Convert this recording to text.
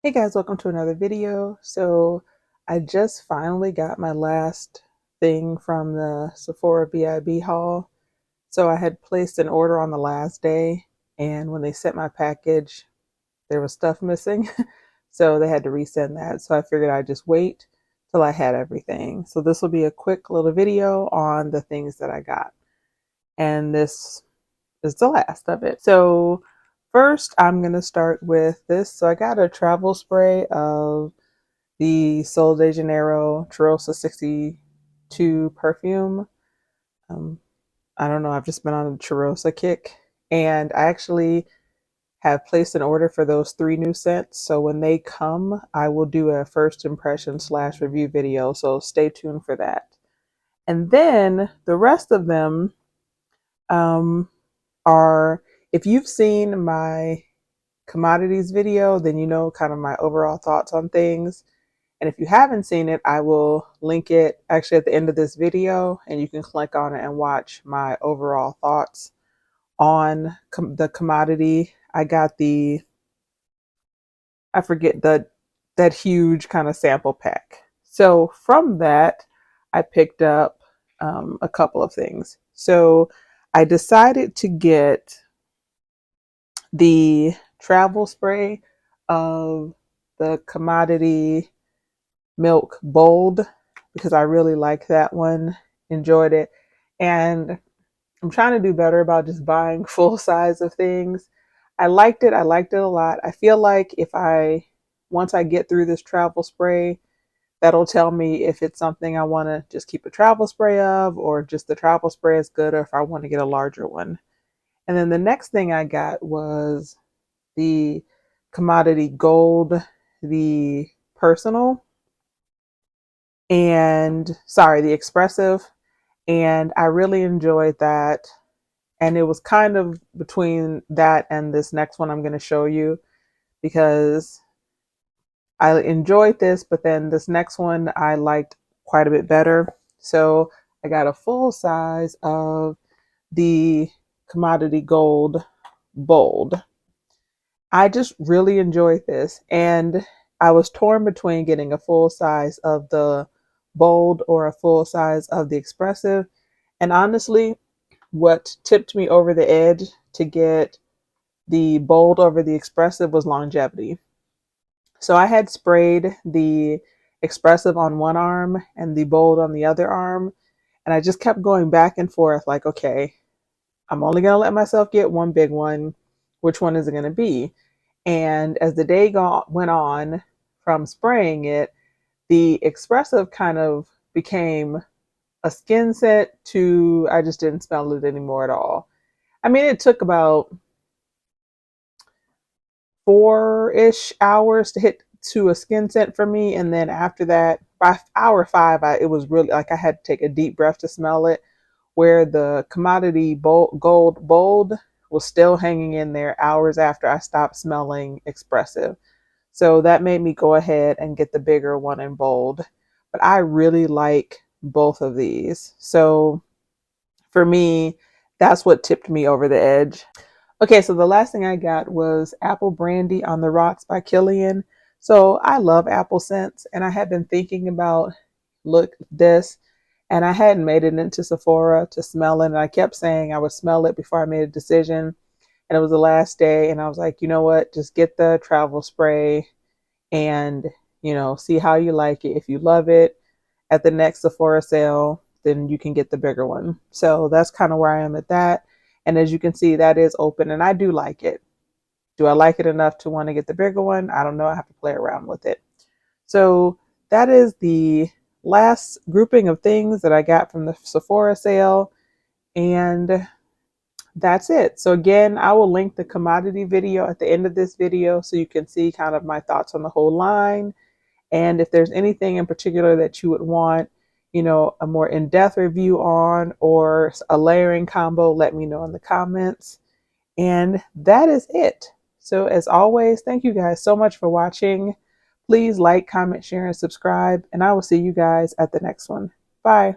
Hey guys, welcome to another video. So I just finally got my last thing from the Sephora VIB haul. So I had placed an order on the last day, and when they sent my package, there was stuff missing. So they had to resend that. So I figured I'd just wait till I had everything. So this will be a quick little video on the things that I got. And this is the last of it. So first I'm going to start with this. So I got a travel spray of the Sol de Janeiro Cheirosa 62 perfume. Um, I don't know, I've just been on a Cheirosa kick. And I actually have placed an order for those 3 new scents. So when they come, I will do a first impression / review video. So stay tuned for that. And then the rest of them um, are, if you've seen my commodities video, then you know kind of my overall thoughts on things. And if you haven't seen it, I will link it actually at the end of this video, and you can click on it and watch my overall thoughts on the commodity. I got I forget that huge kind of sample pack. So from that, I picked up a couple of things. So I decided to get the travel spray of the commodity milk bold because I really like that one, enjoyed it. And I'm trying to do better about just buying full size of things. I liked it a lot. I feel like once I get through this travel spray, that'll tell me if it's something I want to just keep a travel spray of, or just the travel spray is good, or if I want to get a larger one. And then the next thing I got was the commodity gold, the personal, and sorry, the expressive. And I really enjoyed that. And it was kind of between that and this next one I'm going to show you, because I enjoyed this, but then this next one I liked quite a bit better. So I got a full size of the commodity gold bold. I just really enjoyed this, and I was torn between getting a full size of the bold or a full size of the expressive. And honestly, what tipped me over the edge to get the bold over the expressive was longevity. So I had sprayed the expressive on one arm and the bold on the other arm, and I just kept going back and forth like, okay, I'm only going to let myself get one big one. Which one is it going to be? And as the day went on from spraying it, the expressive kind of became a skin set to I just didn't smell it anymore at all. I mean, it took about 4-ish hours to hit to a skin scent for me. And then after that, by hour 5, it was really like I had to take a deep breath to smell it, where the commodity gold bold was still hanging in there hours after I stopped smelling expressive. So that made me go ahead and get the bigger one in bold. But I really like both of these. So for me, that's what tipped me over the edge. Okay, so the last thing I got was Apple Brandy on the Rocks by Killian. So I love apple scents, and I had been thinking about look this, and I hadn't made it into Sephora to smell it, and I kept saying I would smell it before I made a decision. And it was the last day, and I was like, you know what, just get the travel spray and see how you like it. If you love it at the next Sephora sale, then you can get the bigger one. So that's kind of where I am at that. And as you can see, that is open, and I do like it. Do I like it enough to want to get the bigger one? I don't know. I have to play around with it. So that is the last grouping of things that I got from the Sephora sale. And that's it. So again, I will link the commodity video at the end of this video so you can see kind of my thoughts on the whole line. And if there's anything in particular that you would want, a more in-depth review on, or a layering combo, let me know in the comments. And that is it. So as always, thank you guys so much for watching. Please like, comment, share, and subscribe. And I will see you guys at the next one. Bye.